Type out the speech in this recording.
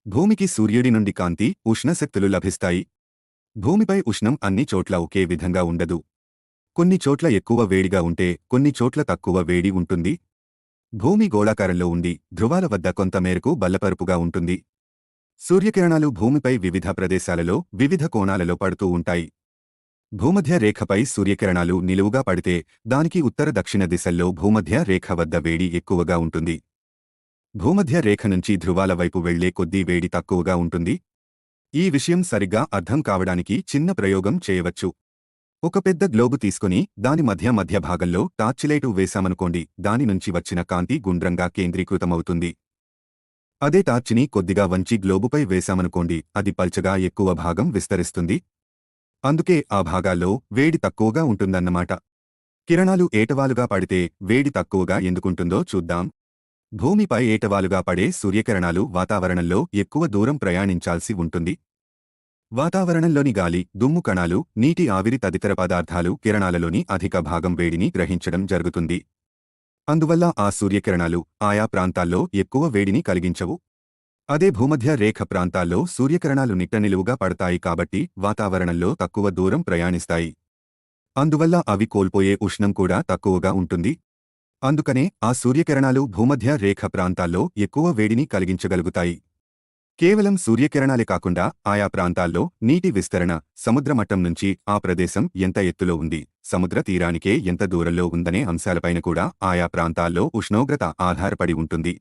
భూమికి సూర్యుడి నుండి కాంతి, ఉష్ణశక్తులు లభిస్తాయి. భూమిపై ఉష్ణం అన్ని చోట్ల ఒకే విధంగా ఉండదు. కొన్ని చోట్ల ఎక్కువ వేడిగా ఉంటే, కొన్ని చోట్ల తక్కువ వేడి ఉంటుంది. భూమి గోళాకారంలో ఉండి, ధృవాల వద్ద కొంత మేరకు బల్లపరుపుగా ఉంటుంది. సూర్యకిరణాలు భూమిపై వివిధ ప్రదేశాలలో, వివిధ కోణాలలో పడుతూ ఉంటాయి. భూమధ్య రేఖపై సూర్యకిరణాలు నిలువుగా పడితే, దానికి ఉత్తర దక్షిణ దిశల్లో భూమధ్య రేఖ వద్ద వేడి ఎక్కువగా ఉంటుంది. భూమధ్య రేఖ నుంచి ధృవాల వైపు వెళ్లే కొద్దీ వేడి తక్కువగా ఉంటుంది. ఈ విషయం సరిగ్గా అర్థం కావడానికి చిన్న ప్రయోగం చేయవచ్చు. ఒక పెద్ద గ్లోబు తీసుకుని దాని మధ్య భాగంలో టార్చిలైటు వేశామనుకోండి, దాని నుంచి వచ్చిన కాంతి గుండ్రంగా కేంద్రీకృతమవుతుంది. అదే టార్చిని కొద్దిగా వంచి గ్లోబుపై వేశామనుకోండి, అది పల్చగా ఎక్కువ భాగం విస్తరిస్తుంది. అందుకే ఆ భాగాల్లో వేడి తక్కువగా ఉంటుందన్నమాట. కిరణాలు ఏటవాలుగా పడితే వేడి తక్కువగా ఎందుకుంటుందో చూద్దాం. భూమిపై ఏటవాలుగా పడే సూర్యకిరణాలు వాతావరణంలో ఎక్కువ దూరం ప్రయాణించాల్సి ఉంటుంది. వాతావరణంలోని గాలి, దుమ్ము కణాలు, నీటి ఆవిరి తదితర పదార్థాలు కిరణాలలోని అధిక భాగం వేడిని గ్రహించడం జరుగుతుంది. అందువల్ల ఆ సూర్యకిరణాలు ఆయా ప్రాంతాల్లో ఎక్కువ వేడిని కలిగించవు. అదే భూమధ్య రేఖ ప్రాంతాల్లో సూర్యకిరణాలు నిట్టనిలువుగా పడతాయి కాబట్టి వాతావరణంలో తక్కువ దూరం ప్రయాణిస్తాయి. అందువల్ల అవి కోల్పోయే ఉష్ణం కూడా తక్కువగా ఉంటుంది. అందుకనే ఆ సూర్యకిరణాలు భూమధ్య రేఖ ప్రాంతాల్లో ఎక్కువ వేడిని కలిగించగలుగుతాయి. కేవలం సూర్యకిరణాలే కాకుండా ఆయా ప్రాంతాల్లో నీటి విస్తరణ, సముద్రమట్టం నుంచి ఆ ప్రదేశం ఎంత ఎత్తులో ఉంది, సముద్ర తీరానికే ఎంత దూరంలో ఉందనే అంశాలపైన కూడా ఆయా ప్రాంతాల్లో ఉష్ణోగ్రత ఆధారపడి ఉంటుంది.